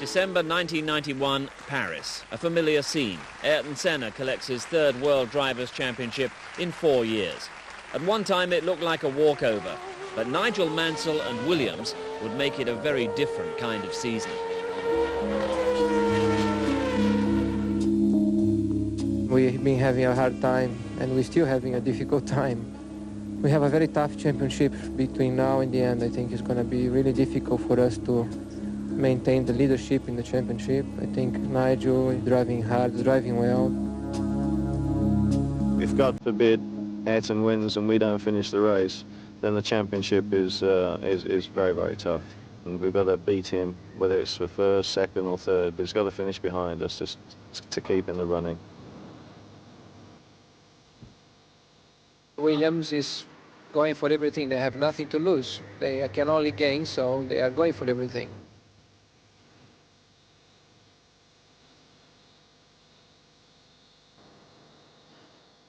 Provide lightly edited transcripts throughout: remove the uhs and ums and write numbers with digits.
December 1991, Paris. A familiar scene. Ayrton Senna collects his third World Drivers' Championship in 4 years. At one time it looked like a walkover, but Nigel, Mansell and Williams would make it a very different kind of season. We've been having a hard time, and we're still having a difficult time. We have a very tough championship between now and the end. I think it's going to be really difficult for us to maintain the leadership in the championship. I think Nigel is driving hard, is driving well. If God forbid Ayrton wins and we don't finish the race, then the championship is very, very tough. And we've got to beat him, whether it's for first, second or third, but he's got to finish behind us just to keep in the running. Williams is going for everything. They have nothing to lose. They can only gain, so they are going for everything.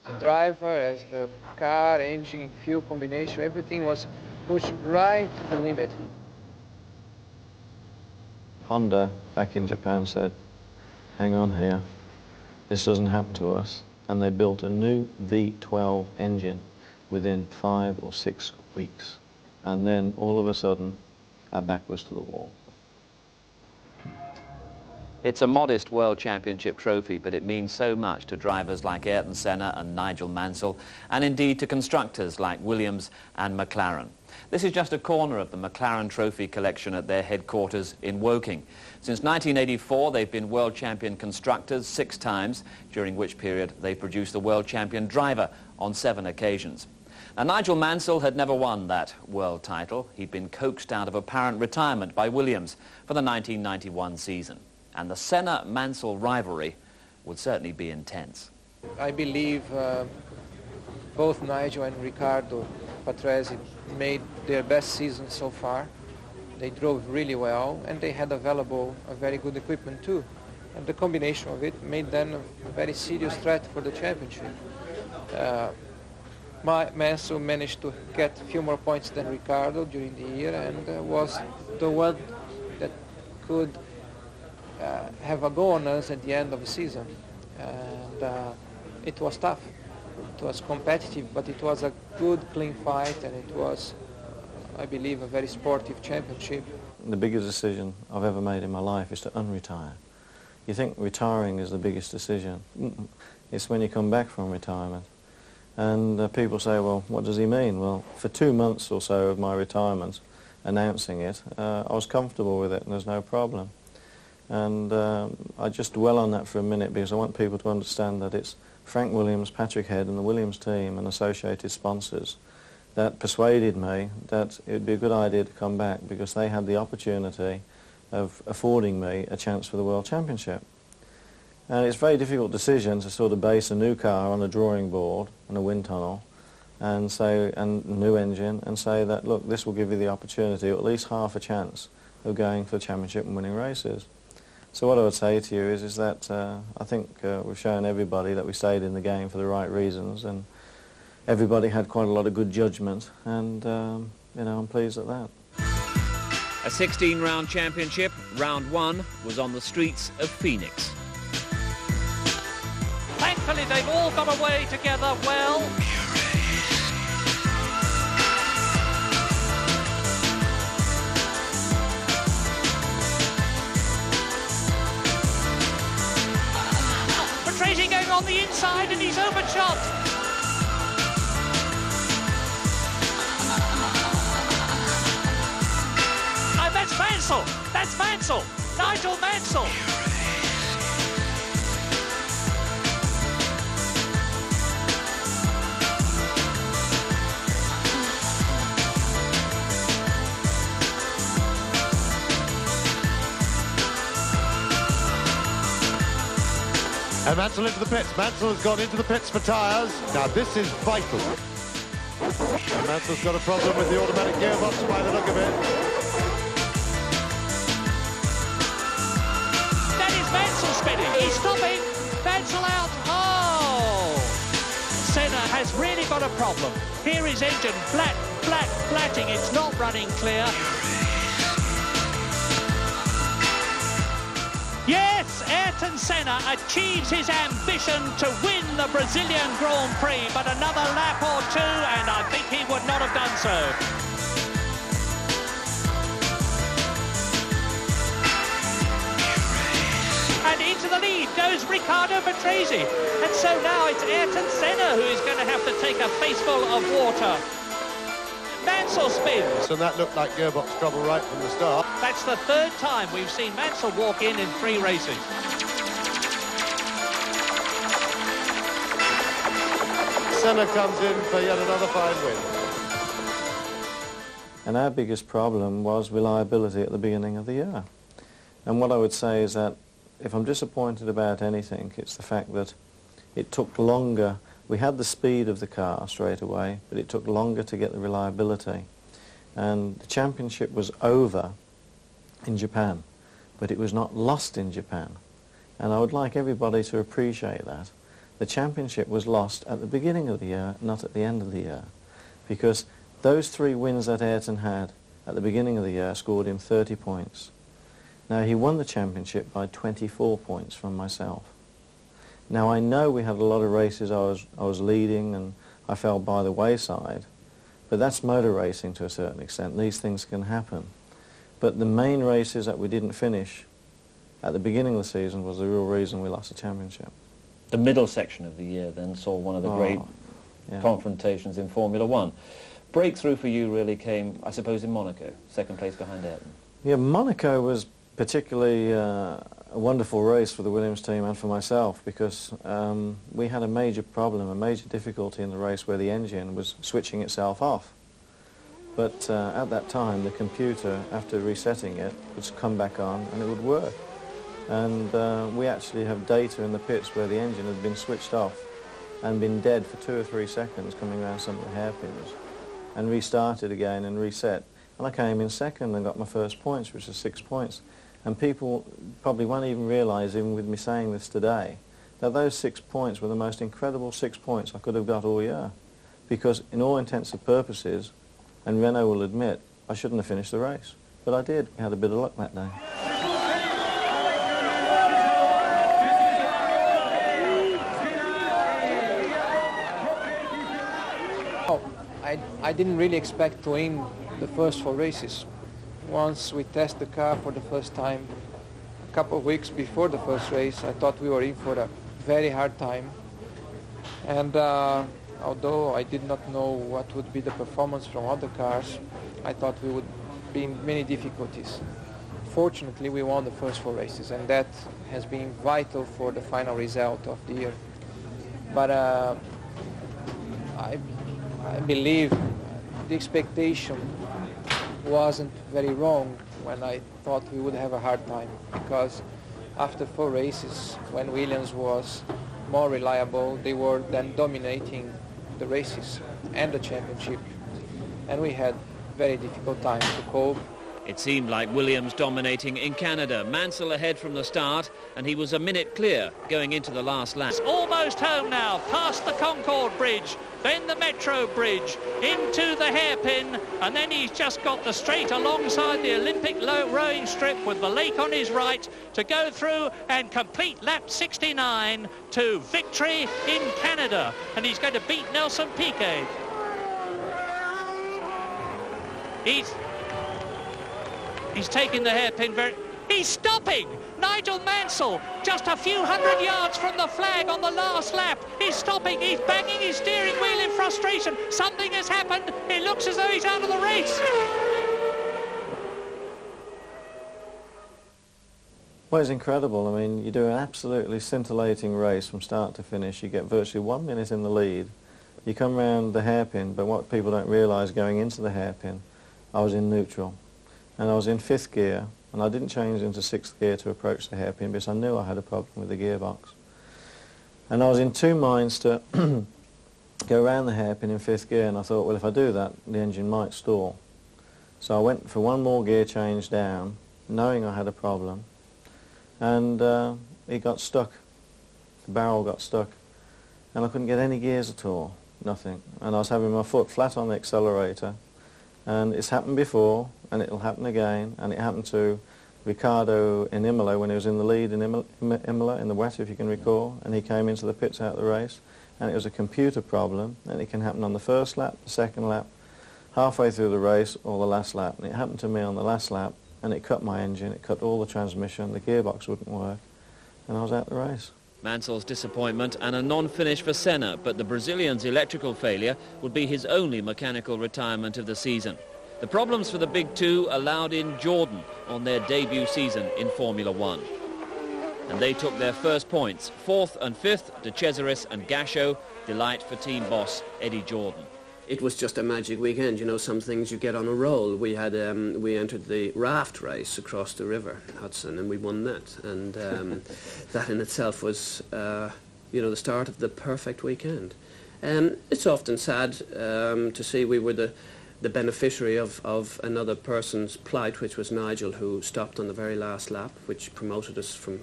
The driver, as the car, engine, fuel combination, everything was pushed right to the limit. Honda, back in Japan, said, hang on here, this doesn't happen to us. And they built a new V12 engine within 5 or 6 weeks. And then all of a sudden, our back was to the wall. It's a modest World Championship trophy, but it means so much to drivers like Ayrton Senna and Nigel Mansell, and indeed to constructors like Williams and McLaren. This is just a corner of the McLaren trophy collection at their headquarters in Woking. Since 1984, they've been world champion constructors 6 times, during which period they produced the world champion driver on 7 occasions. Now, Nigel Mansell had never won that world title. He'd been coaxed out of apparent retirement by Williams for the 1991 season. And the Senna-Mansell rivalry would certainly be intense. I believe both Nigel and Ricardo Patrese made their best season so far. They drove really well, and they had available a very good equipment too. And the combination of it made them a very serious threat for the championship. Mansell managed to get a few more points than Ricardo during the year, and was the one that could have a go on us at the end of the season. And it was tough. It was competitive, but it was a good, clean fight, and it was, I believe, a very sportive championship. The biggest decision I've ever made in my life is to unretire. You think retiring is the biggest decision. It's when you come back from retirement. And people say, well, what does he mean? Well, for 2 months or so of my retirement, announcing it, I was comfortable with it and there's no problem. And I just dwell on that for a minute because I want people to understand that it's Frank Williams, Patrick Head and the Williams team and associated sponsors that persuaded me that it would be a good idea to come back because they had the opportunity of affording me a chance for the World Championship. And it's a very difficult decision to sort of base a new car on a drawing board and a wind tunnel and say, and a new engine, and say that, look, this will give you the opportunity, or at least half a chance, of going for the championship and winning races. So what I would say to you is that I think we've shown everybody that we stayed in the game for the right reasons, and everybody had quite a lot of good judgment, and you know, I'm pleased at that. A 16-round championship, round 1 was on the streets of Phoenix. Thankfully, they've all got away together well. Patrese going on the inside and he's overshot. Oh, that's Mansell. That's Mansell. Nigel Mansell. And Mansell into the pits. Mansell has gone into the pits for tyres. Now this is vital. And Mansell's got a problem with the automatic gearbox by the look of it. That is Mansell spinning. He's stopping. Mansell out. Oh! Senna has really got a problem. Here is engine flatting. It's not running clear. Yes, Ayrton Senna achieves his ambition to win the Brazilian Grand Prix, but another lap or two, and I think he would not have done so. And into the lead goes Riccardo Patrese. And so now it's Ayrton Senna who is going to have to take a faceful of water. Mansell spins. And that looked like gearbox trouble right from the start. That's the third time we've seen Mansell walk in 3 races. Senna comes in for yet another fine win. And our biggest problem was reliability at the beginning of the year. And what I would say is that if I'm disappointed about anything, it's the fact that it took longer. We had the speed of the car straight away, but it took longer to get the reliability. And the championship was over in Japan, but it was not lost in Japan. And I would like everybody to appreciate that. The championship was lost at the beginning of the year, not at the end of the year, because those 3 wins that Ayrton had at the beginning of the year scored him 30 points. Now, he won the championship by 24 points from myself. Now, I know we had a lot of races I was leading and I fell by the wayside, but that's motor racing to a certain extent. These things can happen. But the main races that we didn't finish at the beginning of the season was the real reason we lost the championship. The middle section of the year then saw one of the great confrontations in Formula One. Breakthrough for you really came, I suppose, in Monaco, second place behind Ayrton. Yeah, Monaco was particularly a wonderful race for the Williams team and for myself, because we had a major problem, a major difficulty in the race where the engine was switching itself off. But at that time, the computer, after resetting it, would come back on and it would work. And we actually have data in the pits where the engine had been switched off and been dead for 2 or 3 seconds coming around some of the hairpins, and restarted again and reset. And I came in second and got my first points, which was 6 points. And people probably won't even realise, even with me saying this today, that those 6 points were the most incredible 6 points I could have got all year. Because in all intents and purposes, and Renault will admit, I shouldn't have finished the race. But I did. I had a bit of luck that day. Oh, I didn't really expect to win the first 4 races. Once we test the car for the first time, a couple of weeks before the first race, I thought we were in for a very hard time. And although I did not know what would be the performance from other cars, I thought we would be in many difficulties. Fortunately, we won the first 4 races, and that has been vital for the final result of the year. But I believe the expectation wasn't very wrong when I thought we would have a hard time, because after 4 races, when Williams was more reliable, they were then dominating the races and the championship, and we had very difficult time to cope. It seemed like Williams dominating in Canada. Mansell ahead from the start, and he was a minute clear going into the last lap. It's almost home now, past the Concorde Bridge, then the Metro Bridge, into the hairpin, and then he's just got the straight alongside the Olympic rowing strip with the lake on his right to go through and complete lap 69 to victory in Canada. And he's going to beat Nelson Piquet. He's taking the hairpin very... He's stopping! Nigel Mansell, just a few hundred yards from the flag on the last lap. He's stopping, he's banging his steering wheel in frustration. Something has happened. It looks as though he's out of the race. Well, it's incredible. I mean, you do an absolutely scintillating race from start to finish. You get virtually 1 minute in the lead. You come round the hairpin, but what people don't realise going into the hairpin, I was in neutral. And I was in 5th gear, and I didn't change into 6th gear to approach the hairpin because I knew I had a problem with the gearbox. And I was in 2 minds to go around the hairpin in 5th gear, and I thought, well, if I do that, the engine might stall. So I went for 1 more gear change down, knowing I had a problem, and it got stuck. The barrel got stuck, and I couldn't get any gears at all, nothing. And I was having my foot flat on the accelerator, and it's happened before, and it'll happen again, and it happened to Ricciardo in Imola, when he was in the lead in Imola, in the wet, if you can recall, and he came into the pits out of the race, and it was a computer problem, and it can happen on the first lap, the second lap, halfway through the race, or the last lap. And it happened to me on the last lap, and it cut my engine, it cut all the transmission, the gearbox wouldn't work, and I was out the race. Mansell's disappointment and a non-finish for Senna, but the Brazilian's electrical failure would be his only mechanical retirement of the season. The problems for the big two allowed in Jordan on their debut season in Formula One. And they took their first points, 4th and 5th to Cesaris and Gasho, delight for team boss Eddie Jordan. It was just a magic weekend, you know, some things you get on a roll. We had, we entered the raft race across the river, Hudson, and we won that. And that in itself was, you know, the start of the perfect weekend. It's often sad to see we were the beneficiary of another person's plight, which was Nigel, who stopped on the very last lap, which promoted us from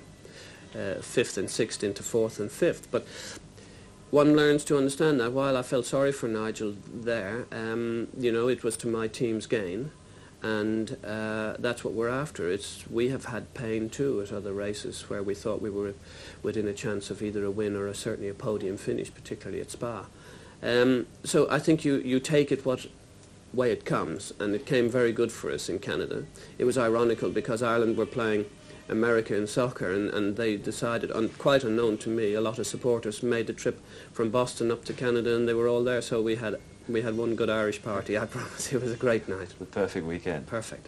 5th and 6th into 4th and 5th. But one learns to understand that while I felt sorry for Nigel there, you know, it was to my team's gain, and that's what we're after. We have had pain too at other races where we thought we were within a chance of either a win or certainly a podium finish, particularly at Spa. So I think you take it what way it comes, and it came very good for us in Canada. It was ironical because Ireland were playing America in soccer, and they decided, quite unknown to me, a lot of supporters made the trip from Boston up to Canada, and they were all there, so we had one good Irish party, I promise. It was a great night. The perfect weekend. Perfect.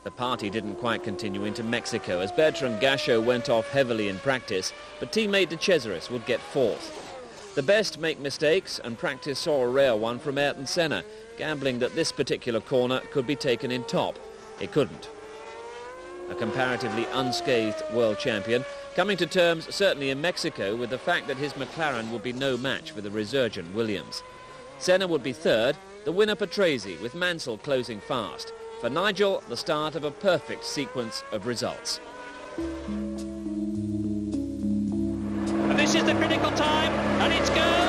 The party didn't quite continue into Mexico as Bertrand Gachot went off heavily in practice, but teammate de Cesaris would get 4th. The best make mistakes, and practice saw a rare one from Ayrton Senna, gambling that this particular corner could be taken in top. It couldn't. A comparatively unscathed world champion, coming to terms certainly in Mexico with the fact that his McLaren would be no match for the resurgent Williams. Senna would be 3rd, the winner Patrese, with Mansell closing fast. For Nigel, the start of a perfect sequence of results. And this is the critical time, and it's go!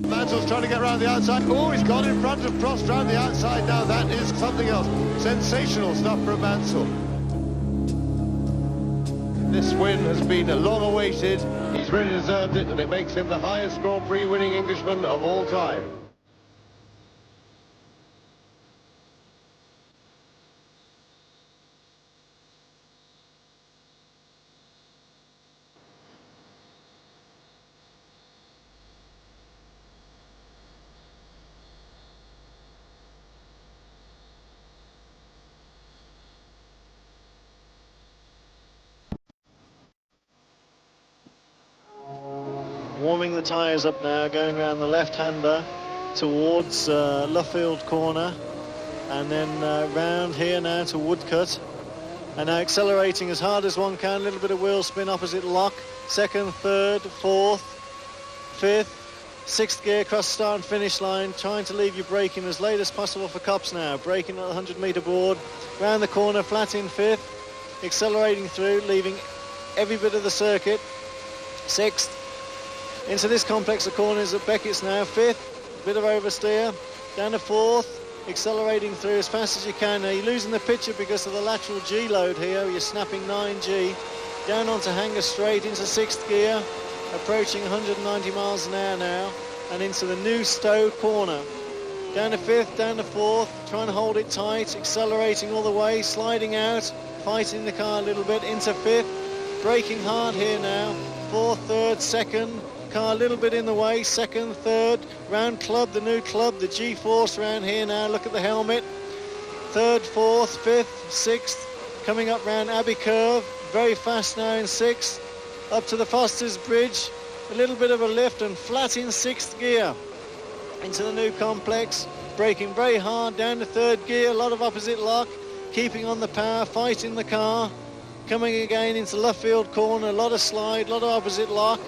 Mansell's trying to get around the outside. Oh, he's gone in front of Prost round the outside now. That is something else. Sensational stuff from Mansell. This win has been long awaited. He's really deserved it, and it makes him the highest Grand Prix winning Englishman of all time. Warming the tyres up now, going around the left-hander towards Luffield corner, and then round here now to Woodcut, and now accelerating as hard as one can. A little bit of wheel spin opposite lock. 2nd, 3rd, 4th, 5th, 6th gear across start and finish line, trying to leave you braking as late as possible for Copse now. Braking at the 100-metre board, round the corner, flat in 5th, accelerating through, leaving every bit of the circuit. 6th. Into this complex of corners at Beckett's now. 5th, bit of oversteer, down to 4th, accelerating through as fast as you can. Now you're losing the picture because of the lateral G load here. You're snapping 9G, down onto Hanger Straight into 6th gear, approaching 190 miles an hour now, and into the new Stowe corner. Down to 5th, down to 4th, trying to hold it tight, accelerating all the way, sliding out, fighting the car a little bit, into 5th, braking hard here now. 4th, 3rd, 2nd, car a little bit in the way, 2nd, 3rd, round club, the new club, the G-Force round here now, look at the helmet. 3rd, 4th, 5th, 6th, coming up round Abbey Curve, very fast now in 6th, up to the Foster's Bridge, a little bit of a lift and flat in 6th gear into the new complex, braking very hard down to 3rd gear, a lot of opposite lock, keeping on the power, fighting the car, coming again into Luffield corner, a lot of slide, a lot of opposite lock.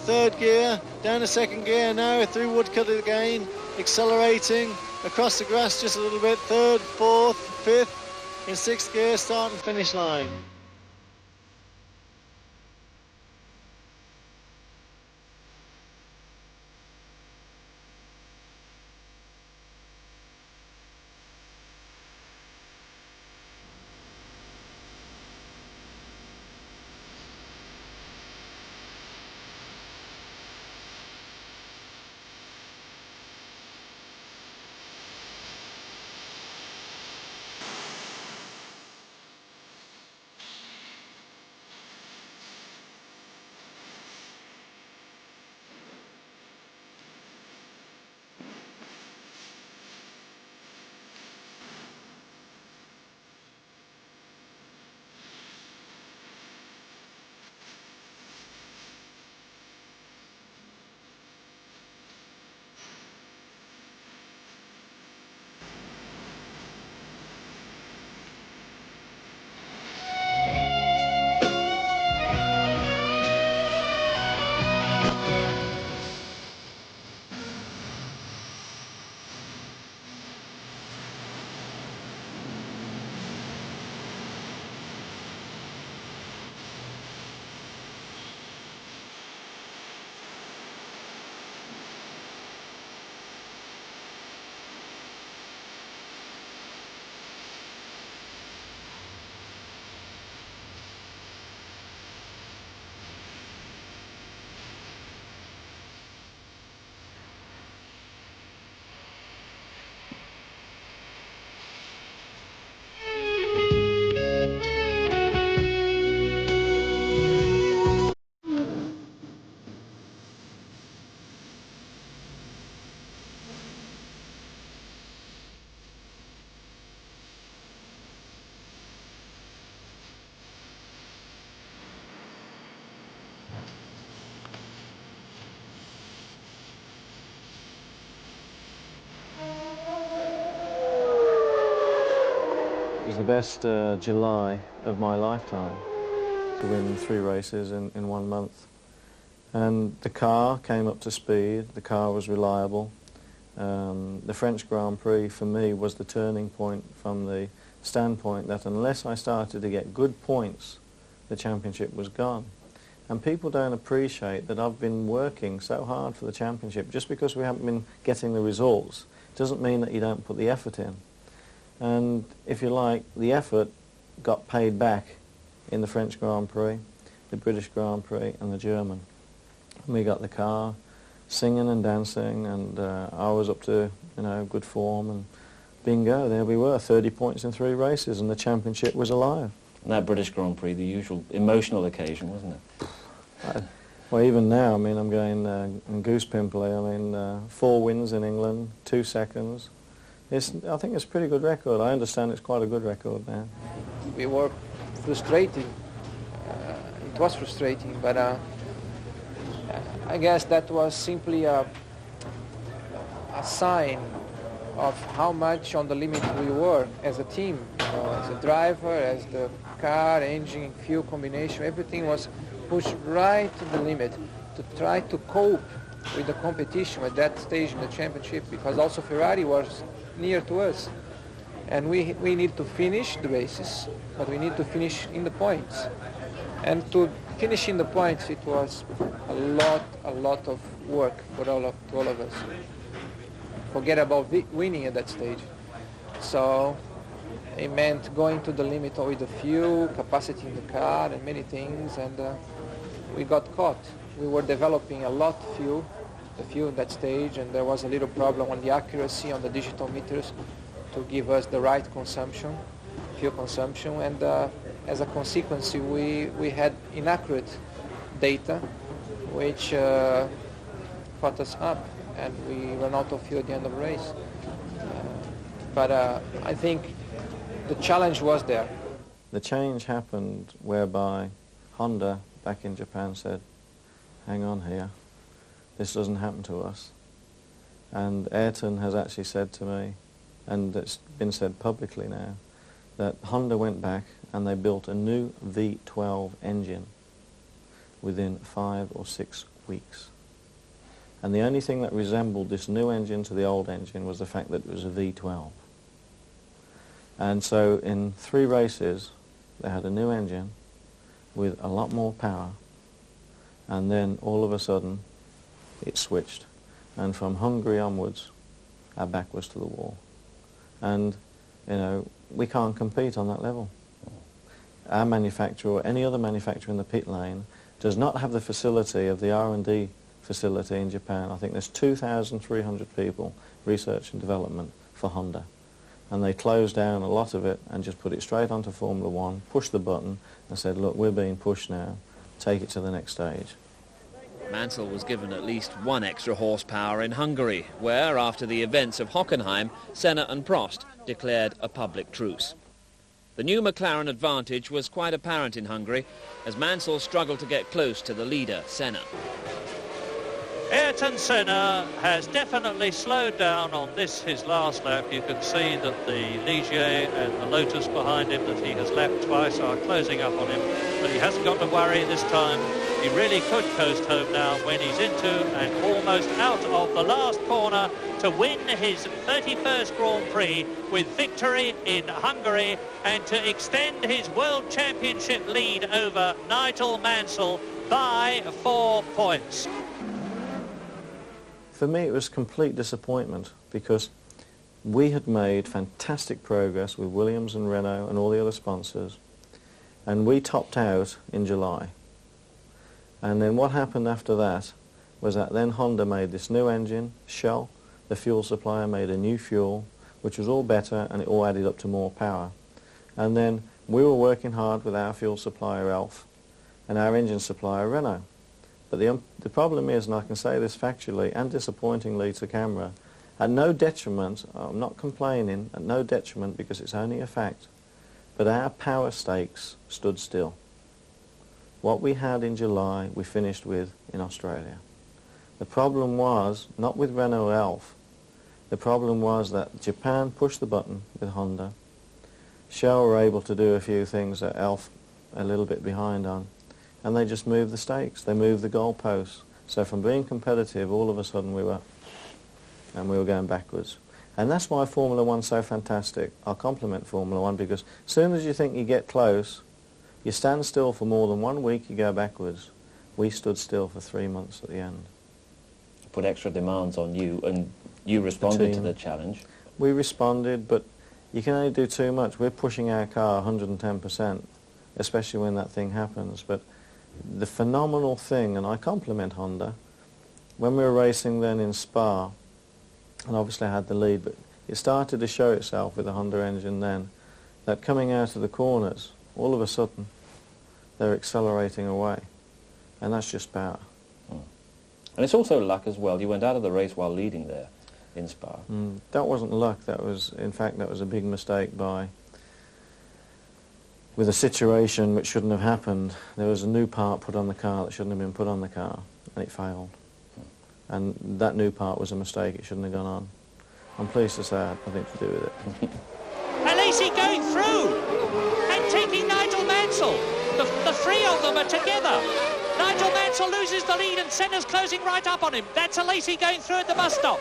3rd gear, down to 2nd gear, now through Woodcut again, accelerating across the grass just a little bit, 3rd, 4th, 5th, in 6th gear, start and finish line. It was the best July of my lifetime to win 3 races in 1 month. And the car came up to speed, the car was reliable. The French Grand Prix for me was the turning point from the standpoint that unless I started to get good points, the championship was gone. And people don't appreciate that I've been working so hard for the championship. Just because we haven't been getting the results doesn't mean that you don't put the effort in. And if you like, the effort got paid back in the French Grand Prix, the British Grand Prix and the German. And we got the car singing and dancing, and I was up to, you know, good form, and bingo, there we were, 30 points in 3 races, and the championship was alive. And that British Grand Prix, the usual emotional occasion, wasn't it? Well, even now, I mean, I'm going goose pimply. I mean, 4 wins in England, 2 seconds. I think it's a pretty good record. I understand it's quite a good record now. We were frustrated. It was frustrating, but I guess that was simply a sign of how much on the limit we were as a team, you know, as a driver, as the car, engine, fuel combination. Everything was pushed right to the limit to try to cope with the competition at that stage in the championship, because also Ferrari was near to us. And we need to finish the races, but we need to finish in the points. And to finish in the points, it was a lot of work for all of us. Forget about winning at that stage. So it meant going to the limit with the fuel, capacity in the car, and many things, and we got caught. We were developing a lot of the fuel at that stage, and there was a little problem on the accuracy on the digital meters to give us the right consumption, fuel consumption, and as a consequence we had inaccurate data which caught us up, and we ran out of fuel at the end of the race. But I think the challenge was there. The change happened whereby Honda back in Japan said, hang on here, this doesn't happen to us. And Ayrton has actually said to me, and it's been said publicly now, that Honda went back and they built a new V12 engine within 5 or 6 weeks. And the only thing that resembled this new engine to the old engine was the fact that it was a V12. And so in 3 races, they had a new engine with a lot more power, and then all of a sudden it switched. And from Hungary onwards, our back was to the wall. And, you know, we can't compete on that level. Our manufacturer or any other manufacturer in the pit lane does not have the facility of the R&D facility in Japan. I think there's 2,300 people, research and development, for Honda. And they closed down a lot of it and just put it straight onto Formula One, pushed the button and said, look, we're being pushed now, take it to the next stage. Mansell was given at least 1 extra horsepower in Hungary, where, after the events of Hockenheim, Senna and Prost declared a public truce. The new McLaren advantage was quite apparent in Hungary, as Mansell struggled to get close to the leader, Senna. Ayrton Senna has definitely slowed down on this, his last lap. You can see that the Ligier and the Lotus behind him that he has left twice are closing up on him, but he hasn't got to worry this time. He really could coast home now when he's into and almost out of the last corner to win his 31st Grand Prix with victory in Hungary and to extend his World Championship lead over Nigel Mansell by 4 points. For me, it was complete disappointment because we had made fantastic progress with Williams and Renault and all the other sponsors, and we topped out in July. And then what happened after that was that then Honda made this new engine, Shell, the fuel supplier, made a new fuel, which was all better and it all added up to more power. And then we were working hard with our fuel supplier, Elf, and our engine supplier, Renault. But the problem is, and I can say this factually and disappointingly to camera, at no detriment, I'm not complaining, at no detriment because it's only a fact, but our power stakes stood still. What we had in July, we finished with in Australia. The problem was not with Renault Elf. The problem was that Japan pushed the button with Honda. Shell were able to do a few things that Elf a little bit behind on, and they just moved the stakes, they moved the goalposts. So from being competitive, all of a sudden we were going backwards. And that's why Formula One's so fantastic. I'll compliment Formula One, because as soon as you think you get close, you stand still for more than 1 week, you go backwards. We stood still for 3 months at the end. Put extra demands on you, and you responded to the challenge. We responded, but you can only do too much. We're pushing our car 110%, especially when that thing happens. But the phenomenal thing, and I compliment Honda, when we were racing then in Spa, and obviously I had the lead, but it started to show itself with the Honda engine then, that coming out of the corners, all of a sudden, they're accelerating away. And that's just power. And it's also luck as well. You went out of the race while leading there in Spa. That wasn't luck. That was, in fact, that was a big mistake with a situation which shouldn't have happened. There was a new part put on the car that shouldn't have been put on the car, and it failed. And that new part was a mistake. It shouldn't have gone on. I'm pleased to say it had nothing to do with it. Alesi going through and taking Nigel Mansell. The three of them are together. Nigel Mansell loses the lead and Senna's closing right up on him. That's Alesi going through at the bus stop.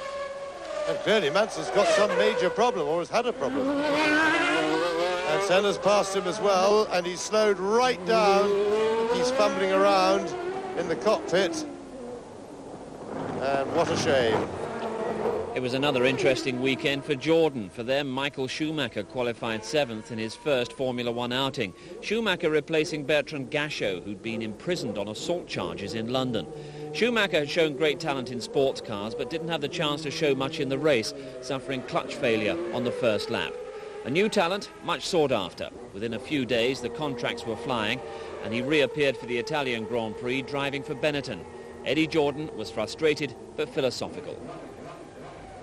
And clearly Mansell's got some major problem, or has had a problem. And Senna's passed him as well, and he's slowed right down. He's fumbling around in the cockpit. And what a shame. It was another interesting weekend for Jordan. For them, Michael Schumacher qualified 7th in his first Formula One outing. Schumacher replacing Bertrand Gachot, who'd been imprisoned on assault charges in London. Schumacher had shown great talent in sports cars, but didn't have the chance to show much in the race, suffering clutch failure on the first lap. A new talent, much sought after. Within a few days, the contracts were flying, and he reappeared for the Italian Grand Prix, driving for Benetton. Eddie Jordan was frustrated, but philosophical.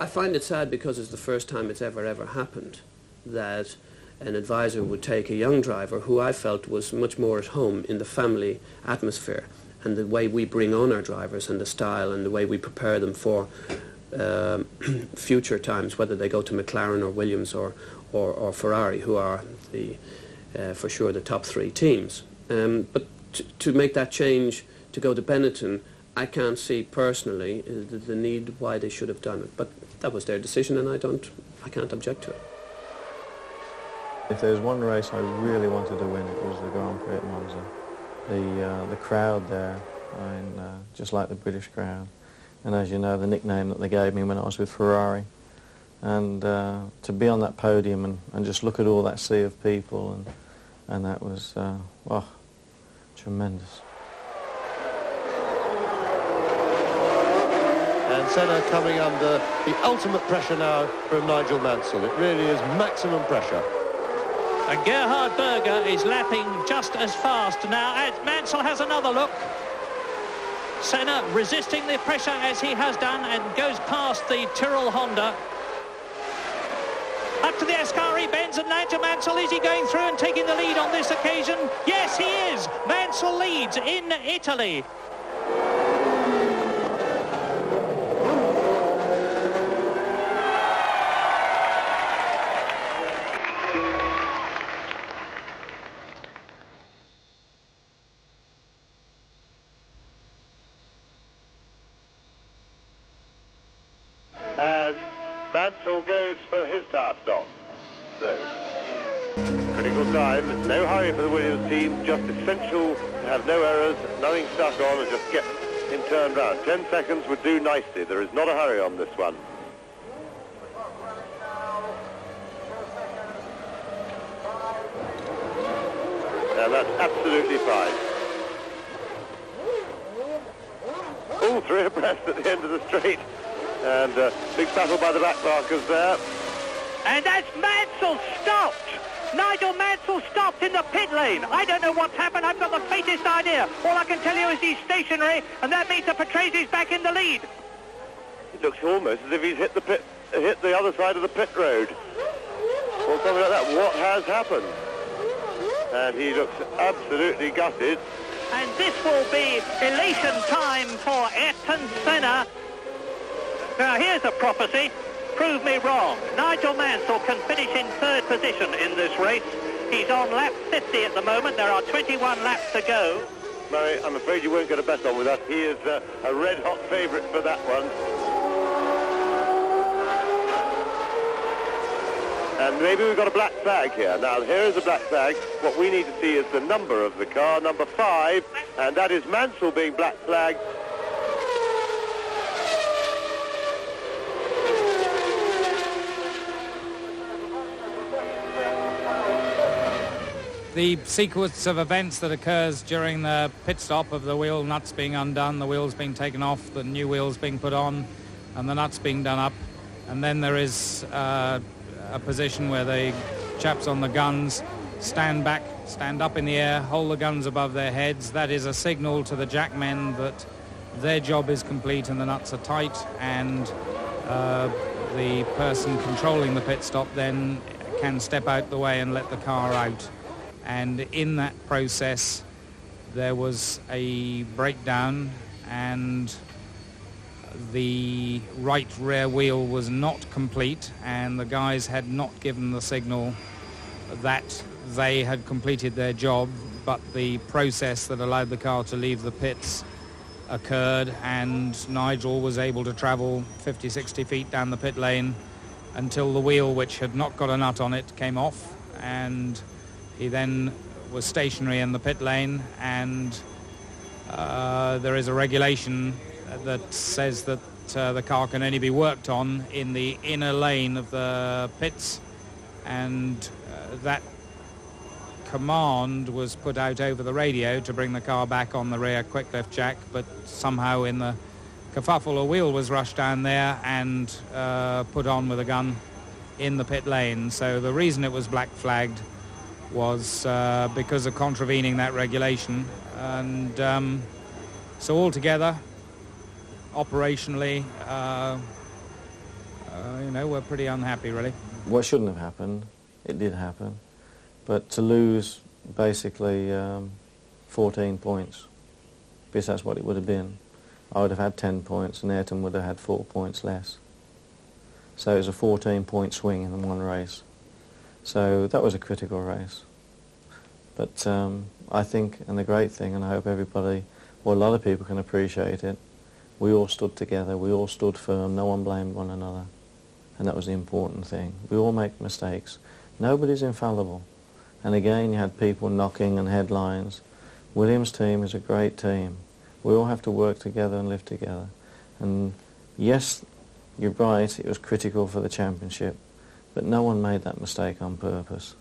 I find it sad because it's the first time it's ever happened that an advisor would take a young driver who I felt was much more at home in the family atmosphere, and the way we bring on our drivers and the style and the way we prepare them for future times, whether they go to McLaren or Williams or Ferrari, who are for sure the top 3 teams. But to make that change to go to Benetton, I can't see personally the need why they should have done it, but that was their decision, and I can't object to it. If there was one race I really wanted to win, it was the Grand Prix at Monza. The crowd there, just like the British crowd, and as you know, the nickname that they gave me when I was with Ferrari, and to be on that podium and just look at all that sea of people, and that was tremendous. And Senna coming under the ultimate pressure now from Nigel Mansell. It really is maximum pressure. And Gerhard Berger is lapping just as fast now as Mansell has another look. Senna resisting the pressure as he has done and goes past the Tyrrell Honda. Up to the Ascari bends, and Nigel Mansell, is he going through and taking the lead on this occasion? Yes, he is. Mansell leads in Italy. As Mansell goes for his start stop. So, critical time, no hurry for the Williams team, just essential to have no errors, nothing stuck on, and just get him turned round. 10 seconds would do nicely. There is not a hurry on this one. And that's absolutely fine. All 3 abreast at the end of the straight. And big battle by the back markers there. And that's Mansell stopped. Nigel Mansell stopped in the pit lane. I don't know what's happened. I've got the faintest idea. All I can tell you is he's stationary, and that means that Patrese is back in the lead. It looks almost as if he's hit the other side of the pit road, or something like that. What has happened? And he looks absolutely gutted. And this will be elation time for Ayrton Senna. Now here's a prophecy. Prove me wrong. Nigel Mansell can finish in 3rd position in this race. race. He's on lap 50 at the moment. There are 21 laps to go. Murray, I'm afraid you won't get a bet on with us. He is a red-hot favourite for that one. And maybe we've got a black flag here. Now, here is a black flag. What we need to see is the number of the car, number 5, and that is Mansell being black flagged. The sequence of events that occurs during the pit stop of the wheel nuts being undone, the wheels being taken off, the new wheels being put on, and the nuts being done up, and then there is a position where the chaps on the guns stand back, stand up in the air, hold the guns above their heads. That is a signal to the jackmen that their job is complete and the nuts are tight, and the person controlling the pit stop then can step out the way and let the car out. And in that process there was a breakdown, and the right rear wheel was not complete, and the guys had not given the signal that they had completed their job, but the process that allowed the car to leave the pits occurred, and Nigel was able to travel 50-60 feet down the pit lane until the wheel, which had not got a nut on it, came off, and he then was stationary in the pit lane. And there is a regulation that says that the car can only be worked on in the inner lane of the pits, and that command was put out over the radio to bring the car back on the rear quick lift jack, but somehow in the kerfuffle a wheel was rushed down there and put on with a gun in the pit lane. So the reason it was black flagged was because of contravening that regulation, and so altogether, operationally, you know, we're pretty unhappy, really. What shouldn't have happened, it did happen, but to lose basically 14 points, because that's what it would have been. I would have had 10 points and Ayrton would have had 4 points less. So it was a 14-point swing in one race. So that was a critical race. But I think, and the great thing, and I hope everybody, or a lot of people can appreciate it, we all stood together, we all stood firm, no one blamed one another. And that was the important thing. We all make mistakes. Nobody's infallible. And again, you had people knocking and headlines. Williams' team is a great team. We all have to work together and live together. And yes, you're right, it was critical for the championship, but no one made that mistake on purpose.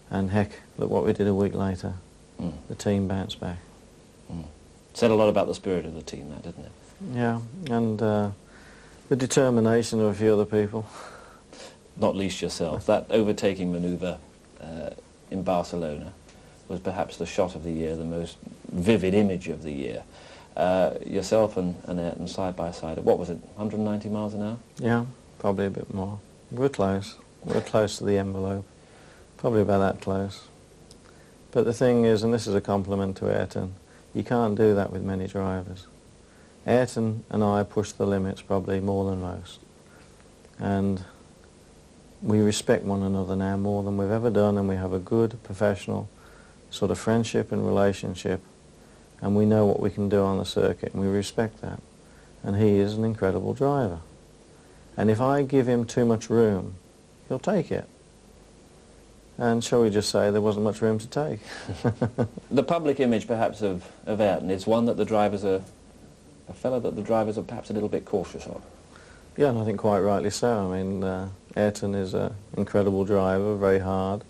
And heck, look what we did a week later. The team bounced back. Said a lot about the spirit of the team, that, didn't it? Yeah, and the determination of a few other people. Not least yourself. That overtaking manoeuvre in Barcelona was perhaps the shot of the year, the most vivid image of the year. Yourself and Ayrton side by side, what was it, 190 miles an hour? Yeah, probably a bit more. We're close. We're close to the envelope. Probably about that close. But the thing is, and this is a compliment to Ayrton, you can't do that with many drivers. Ayrton and I pushed the limits probably more than most. And we respect one another now more than we've ever done, and we have a good professional sort of friendship and relationship, and we know what we can do on the circuit, and we respect that. And he is an incredible driver. And if I give him too much room, he'll take it. And shall we just say there wasn't much room to take. The public image perhaps of Ayrton is one that the drivers are, a fellow that the drivers are perhaps a little bit cautious of. Yeah, and I think quite rightly so. I mean, Ayrton is an incredible driver, very hard,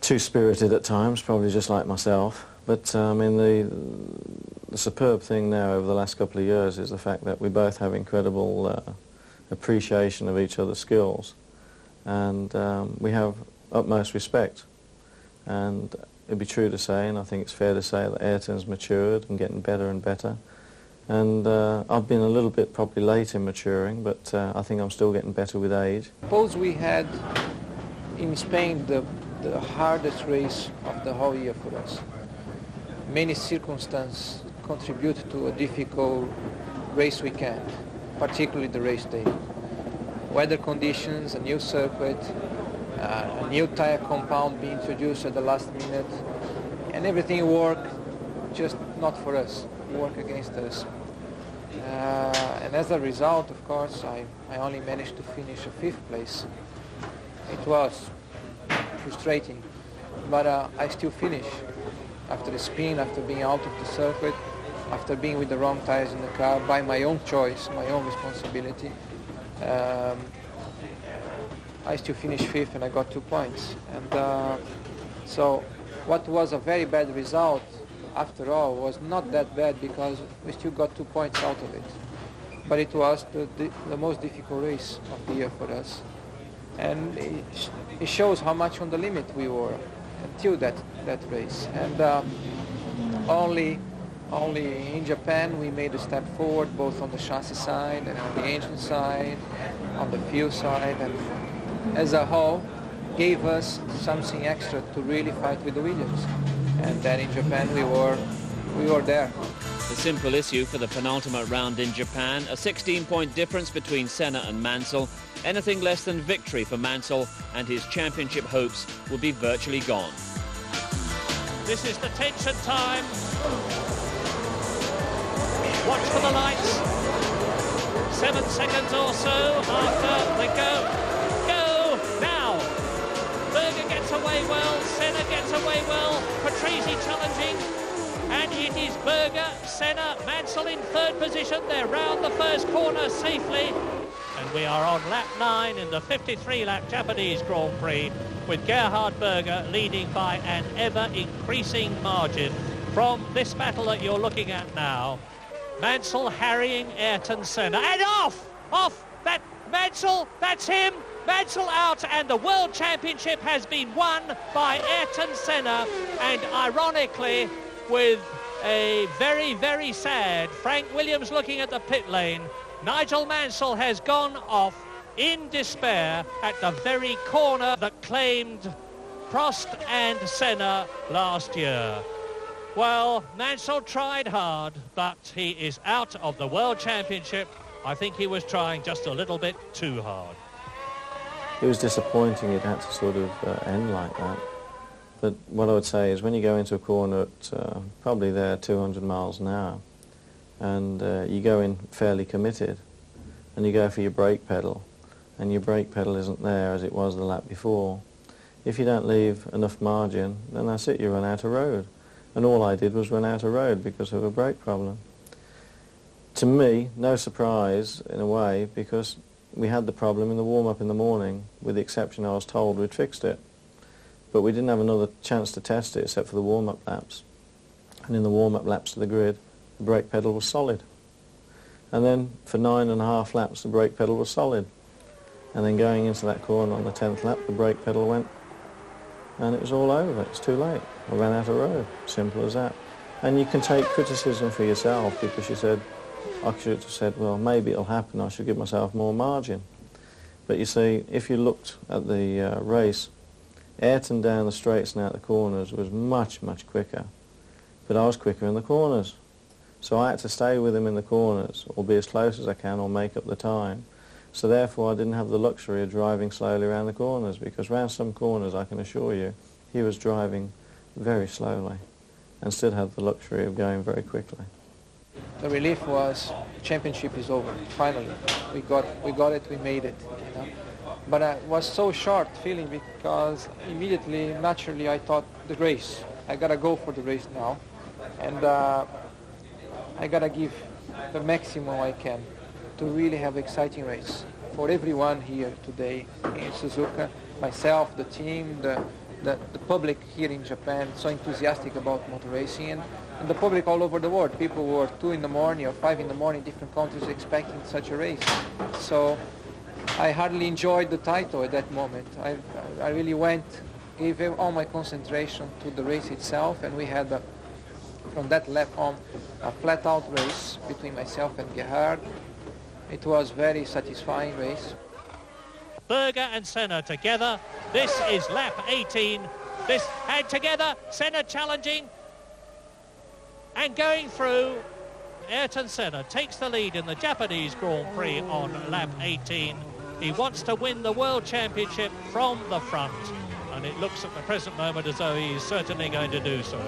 too spirited at times, probably just like myself. But I mean, the superb thing now over the last couple of years is the fact that we both have incredible appreciation of each other's skills, and we have utmost respect. And it'd be true to say, and I think it's fair to say, that Ayrton's matured and getting better and better. And I've been a little bit probably late in maturing, but I think I'm still getting better with age. Suppose we had in Spain the hardest race of the whole year for us. Many circumstances contribute to a difficult race weekend, particularly the race day. Weather conditions, a new circuit, a new tire compound being introduced at the last minute, and everything worked, just not for us, worked against us. And as a result, of course, I only managed to finish a 5th place. It was frustrating, but I still finished after the spin, after being out of the circuit, after being with the wrong tires in the car, by my own choice, my own responsibility. I still finished 5th and I got 2 points. And so what was a very bad result, after all, was not that bad because we still got 2 points out of it. But it was the most difficult race of the year for us. And it shows how much on the limit we were until that race. And only in Japan we made a step forward, both on the chassis side and on the engine side, on the fuel side, and as a whole gave us something extra to really fight with the Williams. And then in Japan we were there. The simple issue for the penultimate round in Japan, a 16-point difference between Senna and Mansell. Anything less than victory for Mansell and his championship hopes will be virtually gone. This is the tension time. Watch for the lights. 7 seconds or so after they go. Go now. Berger gets away well. Senna gets away well. Patrese challenging. And it is Berger, Senna, Mansell in 3rd position. They're round the first corner safely. And we are on lap 9 in the 53-lap Japanese Grand Prix, with Gerhard Berger leading by an ever-increasing margin from this battle that you're looking at now. Mansell harrying Ayrton Senna. And off! That Mansell, that's him! Mansell out, and the World Championship has been won by Ayrton Senna. And ironically, with a very, very sad Frank Williams looking at the pit lane, Nigel Mansell has gone off in despair at the very corner that claimed Prost and Senna last year. Well, Mansell tried hard, but he is out of the World Championship. I think he was trying just a little bit too hard. It was disappointing it had to sort of end like that. But what I would say is when you go into a corner at probably there 200 miles an hour, and you go in fairly committed, and you go for your brake pedal, and your brake pedal isn't there as it was the lap before, if you don't leave enough margin, then that's it, you run out of road. And all I did was run out of road because of a brake problem. To me, no surprise in a way, because we had the problem in the warm-up in the morning, with the exception I was told we'd fixed it. But we didn't have another chance to test it except for the warm-up laps. And in the warm-up laps to the grid, the brake pedal was solid. And then for 9.5 laps, the brake pedal was solid. And then going into that corner on the 10th lap, the brake pedal went, and it was all over. It's too late. I ran out of road. Simple as that. And you can take criticism for yourself, because you said, I should have said, well, maybe it'll happen. I should give myself more margin. But you see, if you looked at the race, Ayrton down the straights and out the corners was much, much quicker. But I was quicker in the corners. So I had to stay with him in the corners, or be as close as I can, or make up the time. So therefore I didn't have the luxury of driving slowly around the corners, because around some corners, I can assure you, he was driving very slowly and still had the luxury of going very quickly. The relief was the championship is over, finally. We got it, we made it, you know. But I was so short feeling, because immediately, naturally, I thought the race. I got to go for the race now. And I got to give the maximum I can to really have an exciting race for everyone here today in Suzuka, myself, the team, the public here in Japan, so enthusiastic about motor racing, and the public all over the world. People were 2 in the morning or 5 in the morning, different countries expecting such a race. So I hardly enjoyed the title at that moment. I really gave all my concentration to the race itself, and we had, from that lap on, a flat-out race between myself and Gerhard. It was a very satisfying race. Berger and Senna together. This is lap 18. And together, Senna challenging and going through. Ayrton Senna takes the lead in the Japanese Grand Prix on lap 18. He wants to win the World Championship from the front, and it looks at the present moment as though he is certainly going to do so.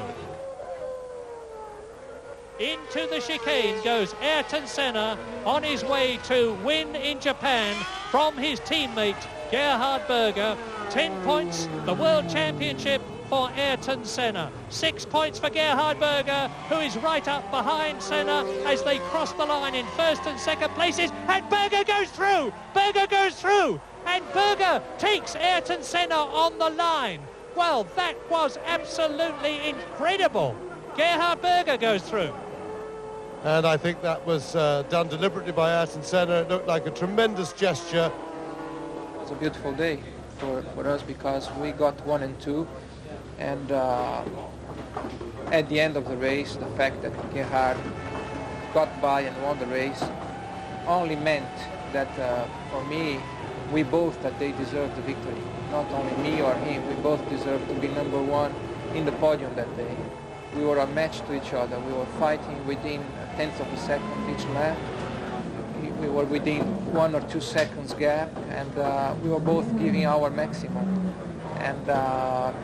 Into the chicane goes Ayrton Senna on his way to win in Japan from his teammate Gerhard Berger. 10 points, the World Championship for Ayrton Senna. 6 points for Gerhard Berger, who is right up behind Senna as they cross the line in first and second places. And Berger goes through! Berger goes through! And Berger takes Ayrton Senna on the line. Well, that was absolutely incredible. Gerhard Berger goes through. And I think that was done deliberately by Ayrton Senna. It looked like a tremendous gesture. It was a beautiful day for us because we got 1 and 2. And at the end of the race, the fact that Gerhard got by and won the race only meant that for me, we both that they deserved the victory. Not only me or him, we both deserved to be number 1 in the podium that day. We were a match to each other. We were fighting within a tenth of a second each lap. We were within 1 or 2 seconds gap, and we were both giving our maximum. And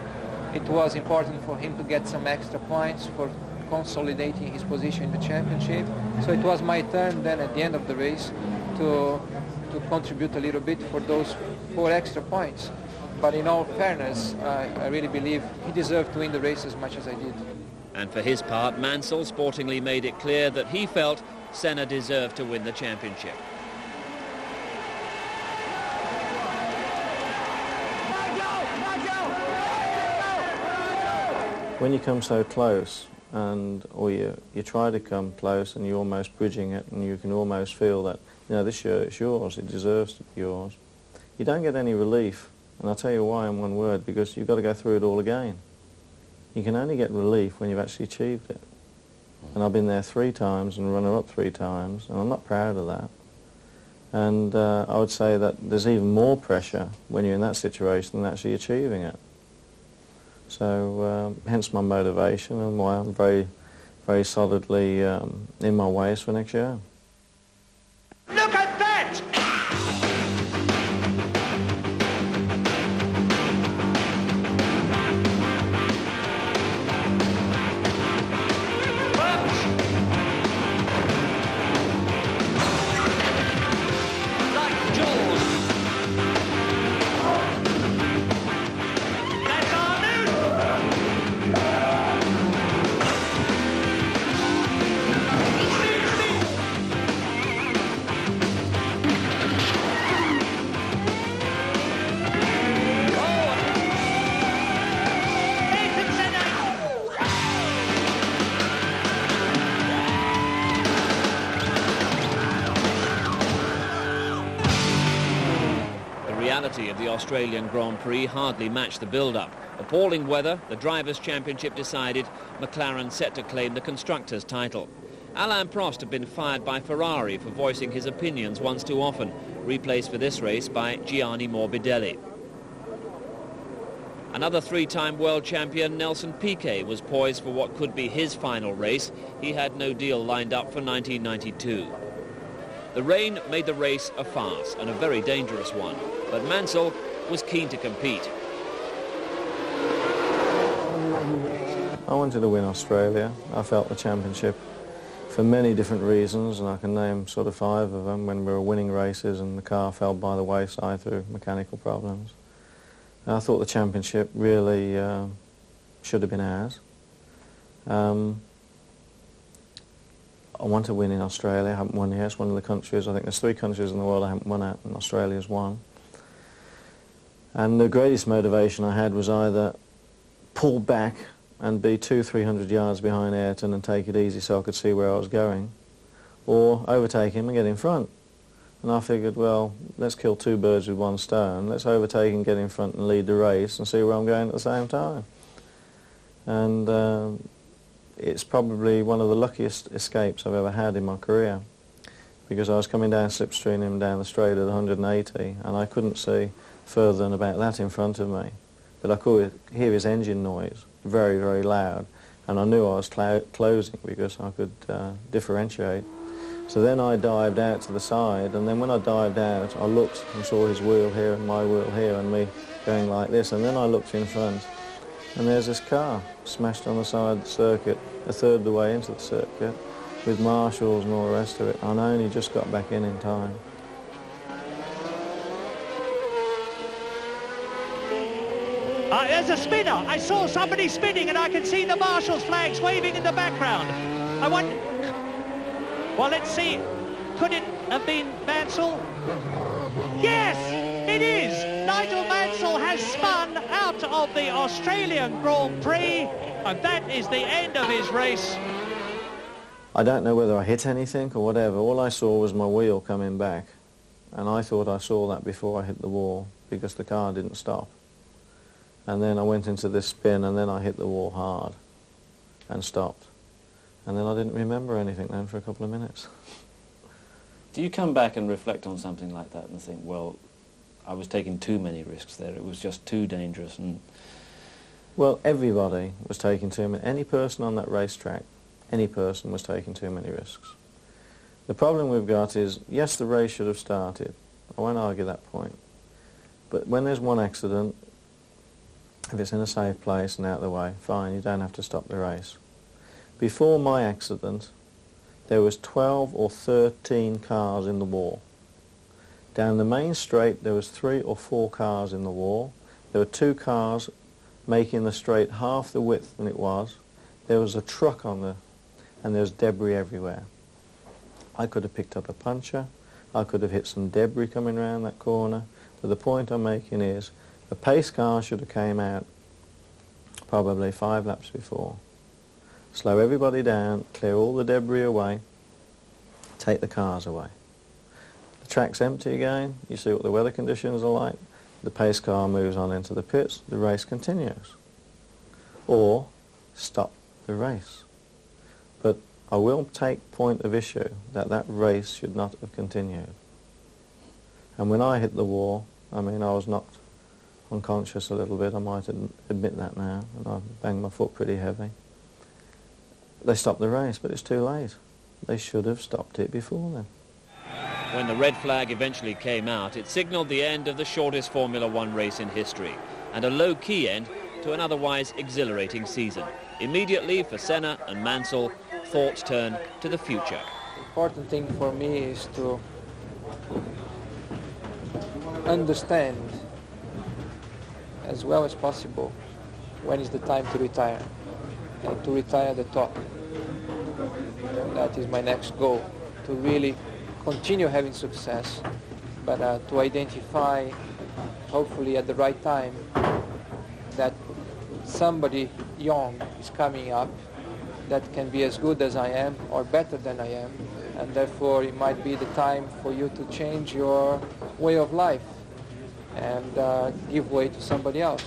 it was important for him to get some extra points for consolidating his position in the championship. So it was my turn then at the end of the race to contribute a little bit for those 4 extra points. But in all fairness, I really believe he deserved to win the race as much as I did. And for his part, Mansell sportingly made it clear that he felt Senna deserved to win the championship. When you come so close, or you try to come close and you're almost bridging it, and you can almost feel that, you know, this shirt is yours, it deserves to be yours, you don't get any relief. And I'll tell you why in one word: because you've got to go through it all again. You can only get relief when you've actually achieved it. And I've been there 3 times and runner-up 3 times, and I'm not proud of that. And I would say that there's even more pressure when you're in that situation than actually achieving it. So hence my motivation and why I'm very, very solidly in my ways for next year. Look at that! Of the Australian Grand Prix hardly matched the build-up. Appalling weather, the Drivers' Championship decided, McLaren set to claim the Constructors' title. Alain Prost had been fired by Ferrari for voicing his opinions once too often, replaced for this race by Gianni Morbidelli. Another 3-time world champion, Nelson Piquet, was poised for what could be his final race. He had no deal lined up for 1992. The rain made the race a farce, and a very dangerous one. But Mansell was keen to compete. I wanted to win Australia. I felt the championship for many different reasons, and I can name sort of 5 of them, when we were winning races and the car fell by the wayside through mechanical problems. I thought the championship really should have been ours. I want to win in Australia. I haven't won yet. It's one of the countries, I think there's 3 countries in the world I haven't won at, and Australia's one. And the greatest motivation I had was either pull back and be 200-300 yards behind Ayrton and take it easy so I could see where I was going, or overtake him and get in front. And I figured, well, let's kill 2 birds with 1 stone. Let's overtake and get in front and lead the race and see where I'm going at the same time. And it's probably one of the luckiest escapes I've ever had in my career, because I was coming down slipstream him down the straight at 180, and I couldn't see further than about that in front of me. But I could hear his engine noise, very, very loud, and I knew I was closing because I could differentiate. So then I dived out to the side, and then when I dived out, I looked and saw his wheel here and my wheel here and me going like this, and then I looked in front, and there's this car smashed on the side of the circuit, a third of the way into the circuit, with marshals and all the rest of it. And I only just got back in time. There's a spinner. I saw somebody spinning, and I can see the marshal's flags waving in the background. I want... Well, let's see. Could it have been Mansell? Yes, it is. Nigel Mansell has spun out of the Australian Grand Prix, and that is the end of his race. I don't know whether I hit anything or whatever. All I saw was my wheel coming back, and I thought I saw that before I hit the wall because the car didn't stop. And then I went into this spin, and then I hit the wall hard and stopped. And then I didn't remember anything then for a couple of minutes. Do you come back and reflect on something like that and think, well, I was taking too many risks there, it was just too dangerous? And well, everybody was taking too many. Any person on that racetrack, any person was taking too many risks. The problem we've got is, yes, the race should have started. I won't argue that point. But when there's one accident, if it's in a safe place and out of the way, fine, you don't have to stop the race. Before my accident, there was 12 or 13 cars in the wall. Down the main straight, there was 3 or 4 cars in the wall. There were 2 cars making the straight half the width than it was. There was a truck on the, and there was debris everywhere. I could have picked up a puncher. I could have hit some debris coming around that corner. But the point I'm making is, the pace car should have came out probably 5 laps before. Slow everybody down, clear all the debris away, take the cars away. The track's empty again, you see what the weather conditions are like, the pace car moves on into the pits, the race continues. Or stop the race. But I will take point of issue that that race should not have continued. And when I hit the wall, I mean, I was knocked unconscious a little bit, I might admit that now, and I banged my foot pretty heavy. They stopped the race, but it's too late. They should have stopped it before then. when the red flag eventually came out, it signalled the end of the shortest Formula One race in history, and a low-key end to an otherwise exhilarating season. Immediately for Senna and Mansell, thoughts turn to the future. The important thing for me is to understand as well as possible when is the time to retire, and to retire at the top. And that is my next goal, to really continue having success, but to identify, hopefully at the right time, that somebody young is coming up that can be as good as I am or better than I am, and therefore it might be the time for you to change your way of life and give way to somebody else.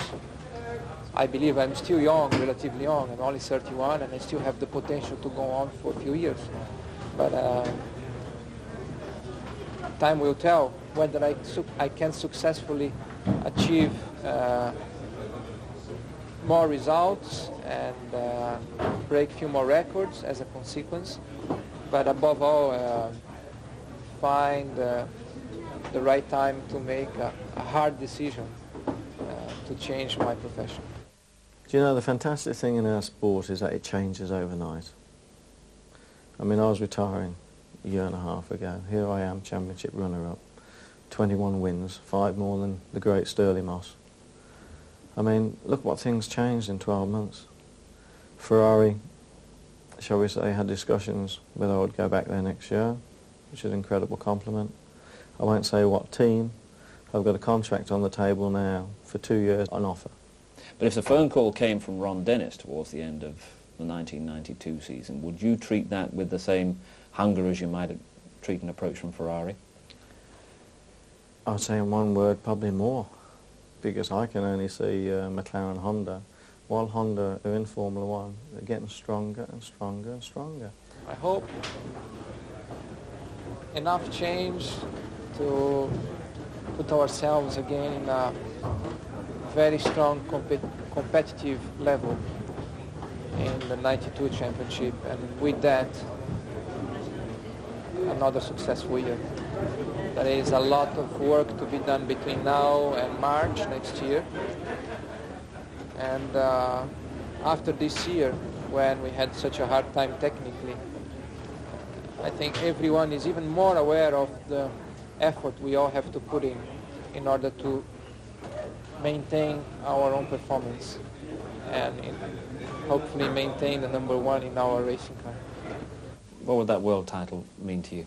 I believe I'm still young, relatively young. I'm only 31 and I still have the potential to go on for a few years. But time will tell whether I can successfully achieve more results and break a few more records as a consequence. But above all, find the right time to make a hard decision to change my profession. Do you know, the fantastic thing in our sport is that it changes overnight. I mean, I was retiring a year and a half ago. Here I am, championship runner-up, 21 wins, 5 more than the great Sterling Moss. I mean, look what things changed in 12 months. Ferrari, shall we say, had discussions whether I would go back there next year, which is an incredible compliment. I won't say what team. I've got a contract on the table now for 2 years on offer. But if the phone call came from Ron Dennis towards the end of the 1992 season, would you treat that with the same hunger as you might treat an approach from Ferrari? I'd say in one word, probably more, because I can only see Mclaren Honda. While Honda are in Formula One, they're getting stronger and stronger and stronger. I hope enough change to put ourselves again in a very strong competitive level in the 92 championship, and with that another successful year. There is a lot of work to be done between now and March next year. And after this year, when we had such a hard time technically, I think everyone is even more aware of the effort we all have to put in order to maintain our own performance and hopefully maintain the #1 in our racing car. What would that world title mean to you?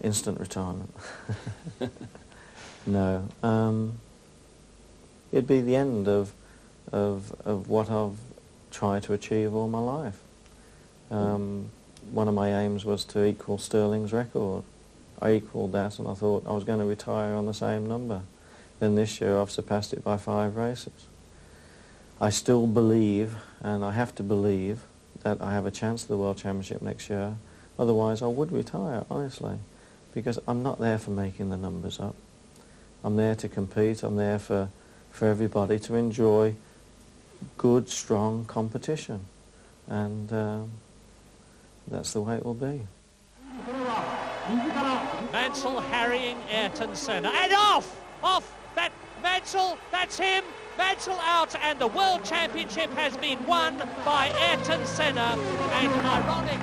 Instant retirement. No. It'd be the end of what I've tried to achieve all my life. One of my aims was to equal Sterling's record. I equalled that, and I thought I was going to retire on the same number. Then this year I've surpassed it by 5 races. I still believe, and I have to believe, that I have a chance at the World Championship next year. Otherwise I would retire, honestly, because I'm not there for making the numbers up. I'm there to compete. I'm there for everybody to enjoy good, strong competition. And that's the way it will be. Mansell harrying Ayrton Senna. And off! That Mansell, that's him! Mansell out, and the World Championship has been won by Ayrton Senna. And ironic...